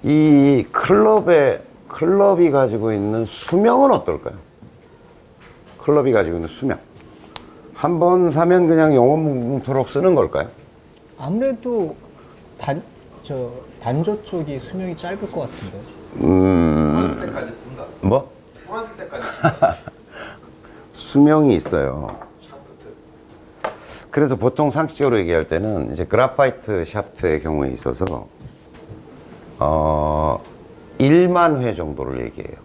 이 클럽이 가지고 있는 수명은 어떨까요? 클럽이 가지고 있는 수명. 한 번 사면 그냥 영원토록 쓰는 걸까요? 아무래도 단조 쪽이 수명이 짧을 것 같은데. 소환될 때까지 쓴다. 뭐? 소환될 때까지 쓴다. 수명이 있어요. 샤프트. 그래서 보통 상식적으로 얘기할 때는 이제 그래파이트 샤프트의 경우에 있어서 1만 회 정도를 얘기해요.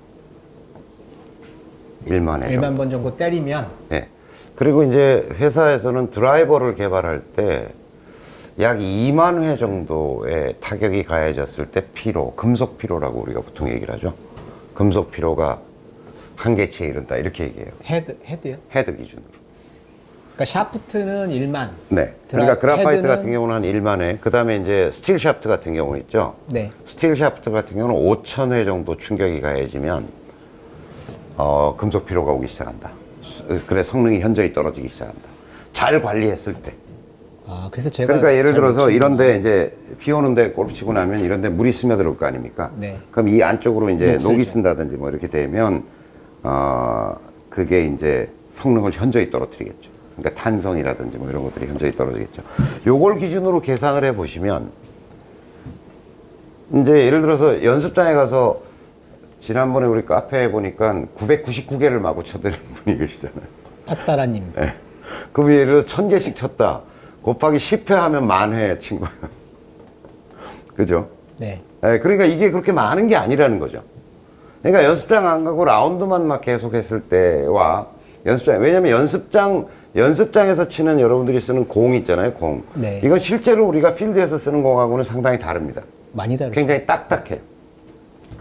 1만 회. 1만 번 정도 때리면. 네. 그리고 이제 회사에서는 드라이버를 개발할 때 약 2만 회 정도의 타격이 가해졌을 때 금속 피로라고 우리가 보통 얘기를 하죠. 금속 피로가 한계치에 이른다 이렇게 얘기해요. 헤드요? 헤드 기준으로. 그러니까 샤프트는 1만. 네. 그러니까 그래파이트 헤드는- 같은 경우는 한 1만 회. 그 다음에 이제 스틸 샤프트 같은 경우는 있죠. 네. 스틸 샤프트 같은 경우는 5천 회 정도 충격이 가해지면 금속 피로가 오기 시작한다. 그래 성능이 현저히 떨어지기 시작한다. 잘 관리했을 때. 아, 그래서 제가. 그러니까 예를 잘 들어서 못 치는 이런데 이제 비 오는데 골프 치고 나면 이런데 물이 스며들 거 아닙니까? 네. 그럼 이 안쪽으로 이제 녹슬죠. 녹이 쓴다든지 뭐 이렇게 되면 그게 이제 성능을 현저히 떨어뜨리겠죠. 그러니까 탄성이라든지 뭐 이런 것들이 현저히 떨어지겠죠. 요걸 기준으로 계산을 해 보시면 이제 예를 들어서 연습장에 가서 지난번에 우리 카페에 보니까 999개를 마구 쳐드는 분이 계시잖아요. 팟따라님. 네. 그럼 예를 들어서 1000개씩 쳤다. 곱하기 10회 하면 10,000회 친 거예요. 그죠? 네. 네, 그러니까 이게 그렇게 많은 게 아니라는 거죠. 그러니까 연습장 안 가고 라운드만 막 계속 했을 때와 왜냐면 연습장에서 치는 여러분들이 쓰는 공 있잖아요, 공. 네. 이건 실제로 우리가 필드에서 쓰는 공하고는 상당히 다릅니다. 많이 다르죠. 굉장히 딱딱해요.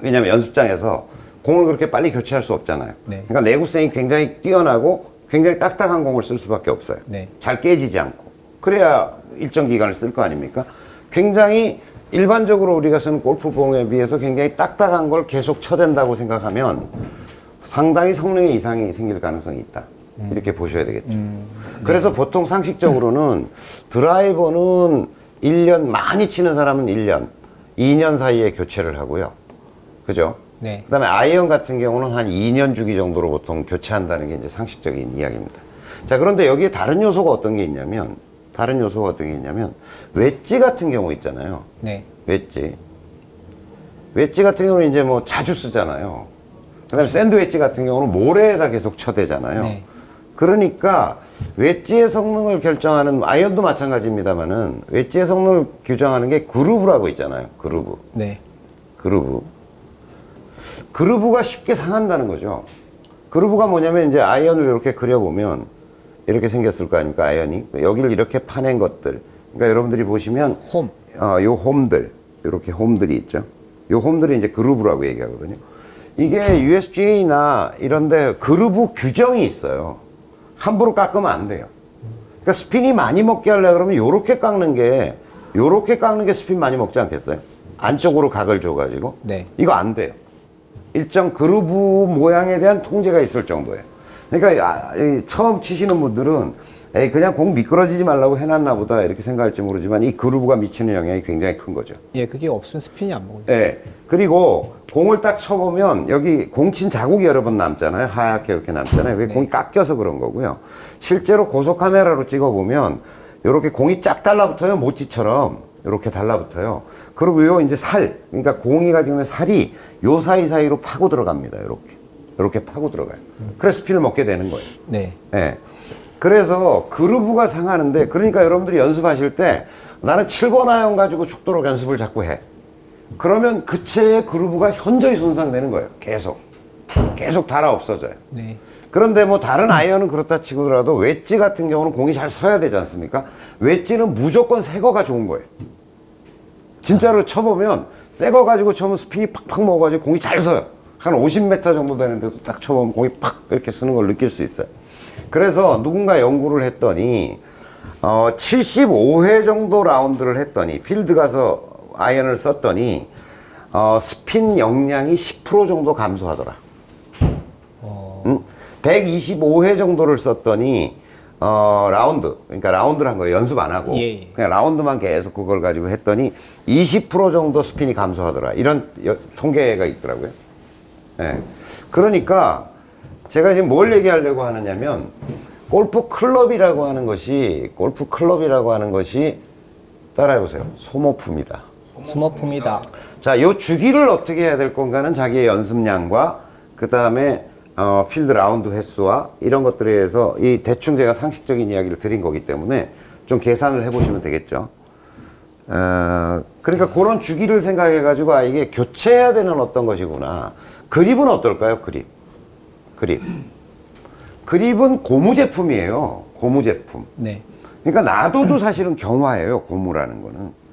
왜냐면 연습장에서 공을 그렇게 빨리 교체할 수 없잖아요. 네. 그러니까 내구성이 굉장히 뛰어나고 굉장히 딱딱한 공을 쓸 수밖에 없어요. 네. 잘 깨지지 않고. 그래야 일정 기간을 쓸 거 아닙니까? 굉장히 일반적으로 우리가 쓰는 골프공에 비해서 굉장히 딱딱한 걸 계속 쳐댄다고 생각하면 상당히 성능에 이상이 생길 가능성이 있다. 이렇게 보셔야 되겠죠. 그래서 보통 상식적으로는 드라이버는 1년, 많이 치는 사람은 1년, 2년 사이에 교체를 하고요. 그죠? 네. 그 다음에 아이언 같은 경우는 한 2년 주기 정도로 보통 교체한다는 게 이제 상식적인 이야기입니다. 자, 그런데 여기에 다른 요소가 어떤 게 있냐면, 웨지 같은 경우 있잖아요. 네. 웨지 같은 경우는 이제 뭐 자주 쓰잖아요. 그 다음에 샌드 웨지 같은 경우는 모래에다 계속 쳐대잖아요. 네. 그러니까 웨지의 성능을 결정하는, 아이언도 마찬가지입니다만은 웨지의 성능을 규정하는 게 그루브라고 있잖아요. 네. 그루브가 쉽게 상한다는 거죠. 그루브가 뭐냐면 이제 아이언을 이렇게 그려보면 이렇게 생겼을 거 아닙니까? 아이언이 여기를 이렇게 파낸 것들. 그러니까 여러분들이 보시면 홈. 요 홈들, 이렇게 홈들이 있죠. 요 홈들이 이제 그루브라고 얘기하거든요. 이게 USGA나 이런데 그루브 규정이 있어요. 함부로 깎으면 안 돼요. 그러니까 스핀이 많이 먹게 하려고 그러면 요렇게 깎는 게 스핀 많이 먹지 않겠어요? 안쪽으로 각을 줘가지고. 네. 이거 안 돼요. 일정 그루브 모양에 대한 통제가 있을 정도예요. 그러니까 처음 치시는 분들은 에이, 그냥 공 미끄러지지 말라고 해놨나 보다 이렇게 생각할지 모르지만 이 그루브가 미치는 영향이 굉장히 큰 거죠. 예, 그게 없으면 스핀이 안 먹어요. 예. 그리고 공을 딱 쳐보면 여기 공친 자국이 여러 번 남잖아요. 하얗게 이렇게 남잖아요. 그게 공이 깎여서 그런 거고요. 실제로 고속 카메라로 찍어보면 이렇게 공이 쫙 달라붙어요. 모찌처럼 이렇게 달라붙어요. 그리고 요 이제 그러니까 공이 가지고 있는 살이 요 사이사이로 파고 들어갑니다. 이렇게 파고 들어가요. 그래서 스핀을 먹게 되는 거예요. 네. 예. 그래서 그루브가 상하는데, 그러니까 여러분들이 연습하실 때 나는 7번 아이언 가지고 죽도록 연습을 자꾸 해. 그러면 그 채의 그루브가 현저히 손상되는 거예요. 계속 달아 없어져요. 네. 그런데 뭐 다른 아이언은 그렇다 치고더라도 웨지 같은 경우는 공이 잘 서야 되지 않습니까? 웨지는 무조건 새 거가 좋은 거예요. 진짜로 쳐보면 새 거 가지고 쳐보면 스핀이 팍팍 먹어가지고 공이 잘 서요. 한 50m 정도 되는데도 딱 쳐보면 공이 팍 이렇게 쓰는 걸 느낄 수 있어요. 그래서 누군가 연구를 했더니 75회 정도 라운드를 했더니 필드 가서 아이언을 썼더니 스핀 역량이 10% 정도 감소하더라. 125회 정도를 썼더니 라운드, 그러니까 라운드를 한 거예요. 연습 안 하고. 예, 예. 그냥 라운드만 계속 그걸 가지고 했더니 20% 정도 스핀이 감소하더라. 이런 통계가 있더라고요. 예. 그러니까 제가 지금 뭘 얘기하려고 하느냐면 골프 클럽이라고 하는 것이 따라해보세요. 소모품이다. 스머프입니다. 자, 요 주기를 어떻게 해야 될 건가는 자기의 연습량과 그 다음에 필드 라운드 횟수와 이런 것들에 의해서 이 대충 제가 상식적인 이야기를 드린 거기 때문에 좀 계산을 해보시면 되겠죠. 그러니까 그런 주기를 생각해 가지고 이게 교체해야 되는 어떤 것이구나. 그립은 어떨까요? 그립은 고무 제품이에요. 고무 제품. 네. 그러니까 놔둬도 사실은 경화예요. 고무라는 거는.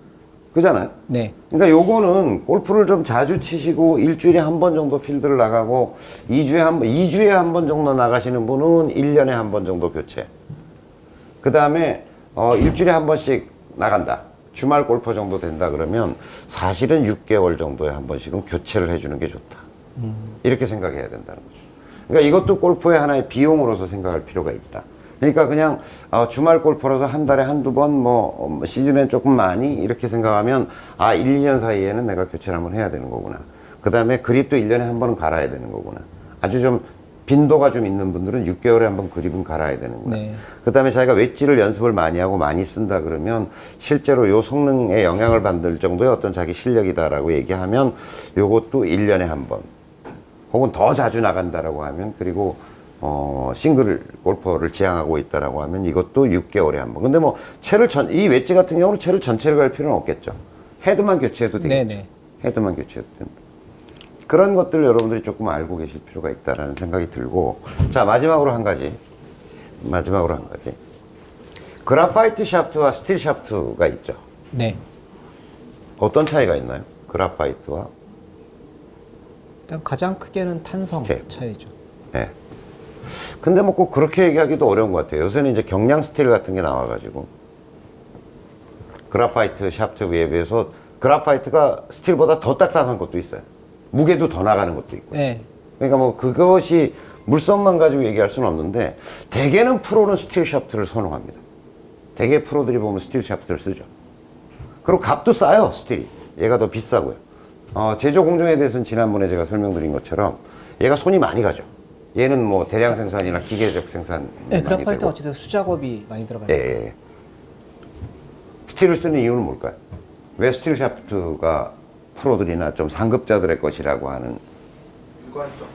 그잖아요. 네. 그러니까 요거는 골프를 좀 자주 치시고 일주일에 한 번 정도 필드를 나가고 2주에 한 번 정도 나가시는 분은 1년에 한 번 정도 교체. 그 다음에 일주일에 한 번씩 나간다. 주말 골퍼 정도 된다 그러면 사실은 6개월 정도에 한 번씩은 교체를 해주는 게 좋다. 이렇게 생각해야 된다는 거죠. 그러니까 이것도 골프의 하나의 비용으로서 생각할 필요가 있다. 그러니까 그냥 주말 골퍼라서 한 달에 한두 번 시즌엔 조금 많이 이렇게 생각하면 1, 2년 사이에는 내가 교체를 한번 해야 되는 거구나. 그 다음에 그립도 1년에 한 번은 갈아야 되는 거구나. 아주 좀 빈도가 좀 있는 분들은 6개월에 한 번 그립은 갈아야 되는구나. 네. 그 다음에 자기가 웨지를 연습을 많이 하고 많이 쓴다 그러면 실제로 요 성능에 영향을 받을 정도의 어떤 자기 실력이다라고 얘기하면 요것도 1년에 한 번 혹은 더 자주 나간다라고 하면 그리고 싱글 골퍼를 지향하고 있다라고 하면 이것도 6개월에 한 번. 근데 이 웨지 같은 경우는 채를 전체를 갈 필요는 없겠죠. 헤드만 교체해도 되겠죠. 네네. 헤드만 교체해도 된다. 그런 것들 여러분들이 조금 알고 계실 필요가 있다라는 생각이 들고. 자, 마지막으로 한 가지. 그라파이트 샤프트와 스틸 샤프트가 있죠. 네. 어떤 차이가 있나요? 그라파이트와. 일단 가장 크게는 탄성 스틸. 차이죠. 네. 근데 꼭 그렇게 얘기하기도 어려운 것 같아요. 요새는 이제 경량 스틸 같은 게 나와가지고 그라파이트 샤프트에 비해서 그라파이트가 스틸보다 더 딱딱한 것도 있어요. 무게도 더 나가는 것도 있고. 네. 그러니까 그것이 물성만 가지고 얘기할 수는 없는데 대개는 프로는 스틸 샤프트를 선호합니다. 대개 프로들이 보면 스틸 샤프트를 쓰죠. 그리고 값도 싸요, 스틸이. 얘가 더 비싸고요. 제조 공정에 대해서는 지난번에 제가 설명드린 것처럼 얘가 손이 많이 가죠. 얘는 대량 생산이나 기계적 생산 네, 많이 그라파이트가 되고. 어쨌든 수작업이 많이 들어가요. 예. 스틸을 쓰는 이유는 뭘까요? 왜 스틸 샤프트가 프로들이나 좀 상급자들의 것이라고 하는. 일관성.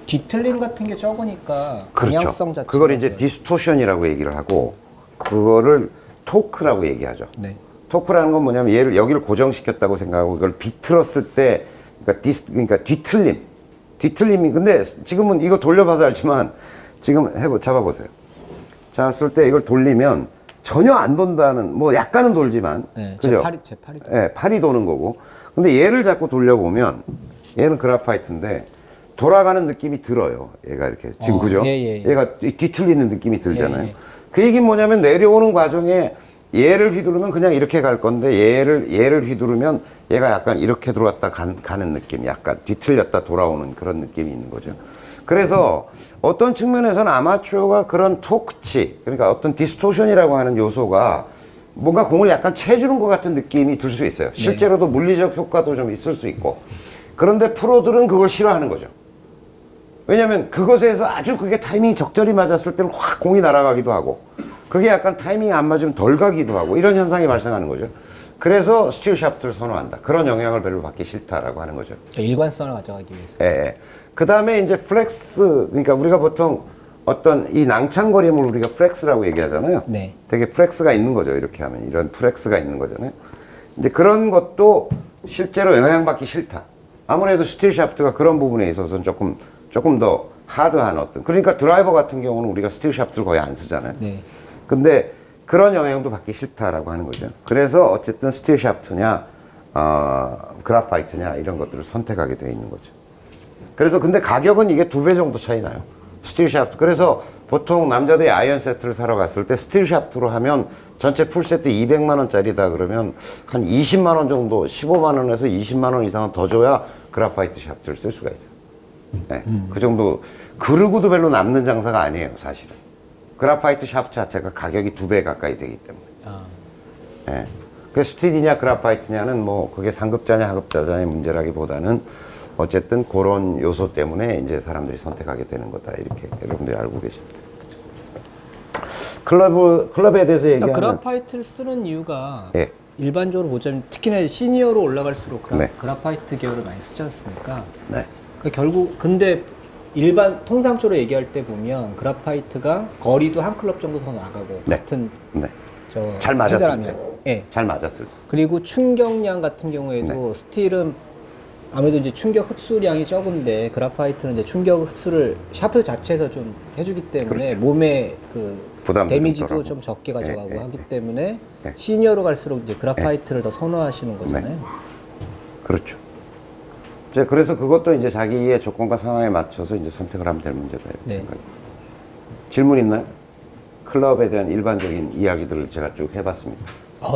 뒤틀림 같은 게 적으니까 그렇죠. 방향성 자체가. 그걸 이제 디스토션이라고 얘기를 하고 그거를 토크라고 얘기하죠. 네. 토크라는 건 뭐냐면 얘를 여기를 고정시켰다고 생각하고 이걸 비틀었을 때 그러니까 뒤틀림이 근데 지금은 이거 돌려봐서 알지만 지금 잡아보세요. 잡았을 때 이걸 돌리면 전혀 안 돈다는 약간은 돌지만 네, 그죠? 제 팔이 예, 팔이 도는 거고. 근데 얘를 자꾸 돌려보면 얘는 그라파이트인데 돌아가는 느낌이 들어요. 얘가 이렇게 지금 그죠? 예. 얘가 뒤틀리는 느낌이 들잖아요. 예. 그 얘기는 뭐냐면 내려오는 과정에 얘를 휘두르면 그냥 이렇게 갈 건데 얘를 휘두르면 얘가 약간 이렇게 들어왔다 가는 느낌, 약간 뒤틀렸다 돌아오는 그런 느낌이 있는 거죠. 그래서 어떤 측면에서는 아마추어가 그런 토크치, 그러니까 어떤 디스토션이라고 하는 요소가 뭔가 공을 약간 채주는 것 같은 느낌이 들 수 있어요. 실제로도 물리적 효과도 좀 있을 수 있고. 그런데 프로들은 그걸 싫어하는 거죠. 왜냐면 그것에서 아주 그게 타이밍이 적절히 맞았을 때는 확 공이 날아가기도 하고 그게 약간 타이밍이 안 맞으면 덜 가기도 하고 이런 현상이 발생하는 거죠. 그래서 스틸 샤프트를 선호한다. 그런 영향을 별로 받기 싫다라고 하는 거죠. 일관성을 가져가기 위해서. 예. 그 다음에 이제 플렉스, 그러니까 우리가 보통 어떤 이 낭창거림을 우리가 플렉스라고 얘기하잖아요. 네. 되게 플렉스가 있는 거죠. 이렇게 하면 이런 플렉스가 있는 거잖아요. 이제 그런 것도 실제로 영향받기 싫다. 아무래도 스틸 샤프트가 그런 부분에 있어서는 조금 더 하드한 어떤. 그러니까 드라이버 같은 경우는 우리가 스틸 샤프트를 거의 안 쓰잖아요. 네. 근데 그런 영향도 받기 싫다라고 하는 거죠. 그래서 어쨌든 스틸 샤프트냐, 그라파이트냐 이런 것들을 선택하게 되어 있는 거죠. 그래서 근데 가격은 이게 2배 정도 차이 나요. 스틸 샤프트. 그래서 보통 남자들이 아이언 세트를 사러 갔을 때 스틸 샤프트로 하면 전체 풀 세트 200만 원짜리다 그러면 한 20만 원 정도, 15만 원에서 20만 원 이상은 더 줘야 그라파이트 샤프트를 쓸 수가 있어요. 네. 그 정도. 그러고도 별로 남는 장사가 아니에요, 사실은. 그라파이트 샤프트 자체가 가격이 2배 가까이 되기 때문에. 아, 예. 그 스틸이냐 그라파이트냐는 뭐 그게 상급자냐 하급자냐의 문제라기보다는 어쨌든 그런 요소 때문에 이제 사람들이 선택하게 되는 거다. 이렇게 여러분들이 알고 계십니다. 클럽에 대해서 얘기하면 그라파이트를 쓰는 이유가 예. 일반적으로 보자면 특히나 시니어로 올라갈수록 네. 그라파이트 계열을 많이 쓰지 않습니까? 네. 그러니까 결국 근데 일반 통상적으로 얘기할 때 보면 그라파이트가 거리도 한 클럽 정도 더 나가고 네. 같은 네. 저 잘 맞았을 헤드라면. 때. 예. 잘 맞았을 때. 그리고 충격량 같은 경우에도 스틸은 아무래도 이제 충격 흡수량이 적은데 그라파이트는 이제 충격 흡수를 샤프트 자체에서 좀 해주기 때문에 몸에 그 부담도 데미지도 좀 좀 적게 예, 가져가고 예, 하기 예. 때문에 예. 시니어로 갈수록 이제 그라파이트를 더 선호하시는 거잖아요. 그렇죠. 이제 그래서 그것도 이제 자기의 조건과 상황에 맞춰서 이제 선택을 하면 될 문제다 이렇게 네. 생각해요. 질문 있나요? 클럽에 대한 일반적인 이야기들을 제가 쭉 해봤습니다.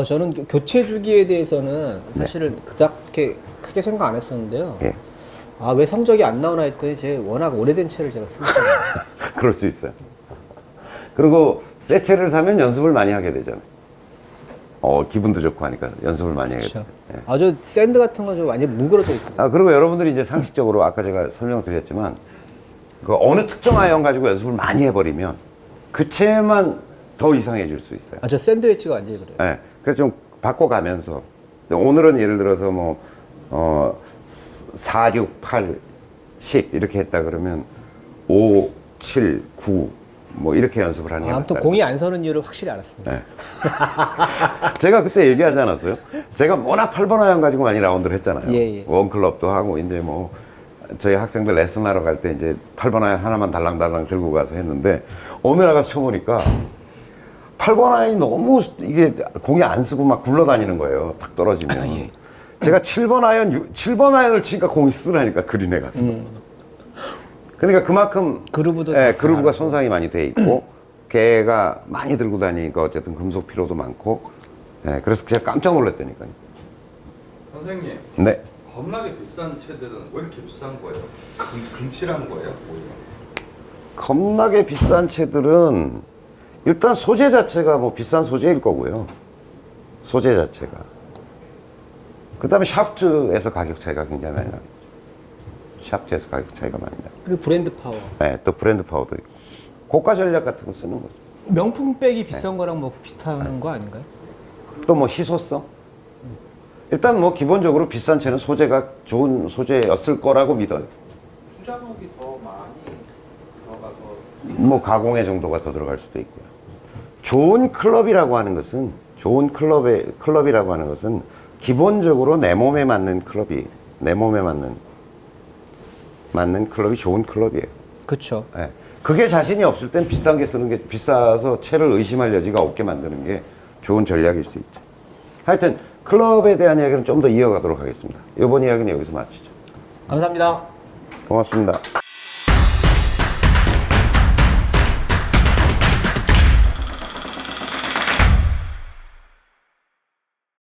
저는 교체 주기에 대해서는 네. 사실은 그렇게 크게 생각 안 했었는데요. 예. 아, 왜 성적이 안 나오나 했더니 제 워낙 오래된 채를 제가 쓰고 있어요. 그럴 수 있어요. 그리고 새 채를 사면 연습을 많이 하게 되잖아요. 기분도 좋고 하니까 연습을 많이 하게 돼요. 그렇죠. 저 샌드 같은 건 좀 완전 뭉그러져 있어요. 그리고 여러분들이 이제 상식적으로 아까 제가 설명드렸지만 그 어느 특정 아이언 가지고 연습을 많이 해버리면 그 채만 더 이상해질 수 있어요. 저 샌드 웨지가 완전히 그래요. 네. 그래서 좀 바꿔가면서 오늘은 예를 들어서 4, 6, 8, 10 이렇게 했다 그러면 5, 7, 9 뭐 이렇게 연습을 하는 게 아무튼 낫다. 공이 안 서는 이유를 확실히 알았습니다. 네. 제가 그때 얘기하지 않았어요? 제가 워낙 8번 아이언 가지고 많이 라운드를 했잖아요. 예, 예. 원클럽도 하고 이제 뭐 저희 학생들 레슨하러 갈 때 이제 8번 아이언 하나만 달랑달랑 들고 가서 했는데 어느 나가서 쳐보니까 8번 아이언이 너무 이게 공이 안 쓰고 막 굴러다니는 거예요. 탁 떨어지면. 예. 제가 7번 아이언을 치니까 공이 쓰라니까 그린에 가서. 그러니까 그만큼 그루브도 예, 다 그루브가 다르고. 손상이 많이 돼 있고 걔가 많이 들고 다니니까 어쨌든 금속 피로도 많고 예, 그래서 제가 깜짝 놀랐다니까요. 선생님, 네. 겁나게 비싼 채들은 왜 이렇게 비싼 거예요? 근칠한 거예요? 오히려? 겁나게 비싼 채들은 일단 소재 자체가 뭐 비싼 소재일 거고요. 소재 자체가. 그 다음에 샤프트에서 가격 차이가 굉장히 많이 나요. 샤프트에서 가격 차이가 많이 나요. 그리고 브랜드 파워. 네, 또 브랜드 파워도 있고. 고가 전략 같은 거 쓰는 거죠. 명품백이 비싼 거랑 뭐 비슷한 거 아닌가요? 또 뭐 희소성? 일단 뭐 기본적으로 비싼 채는 소재가 좋은 소재였을 거라고 믿어요. 수작업이 더 많이 들어가서 뭐 가공의 정도가 더 들어갈 수도 있고요. 좋은 클럽이라고 하는 것은 클럽이라고 하는 것은 기본적으로 내 몸에 맞는 클럽이 내 몸에 맞는 클럽이 좋은 클럽이에요. 그렇죠. 예. 그게 자신이 없을 땐 비싼 게 쓰는 게 비싸서 채를 의심할 여지가 없게 만드는 게 좋은 전략일 수 있죠. 하여튼 클럽에 대한 이야기는 좀 더 이어가도록 하겠습니다. 이번 이야기는 여기서 마치죠. 감사합니다. 고맙습니다.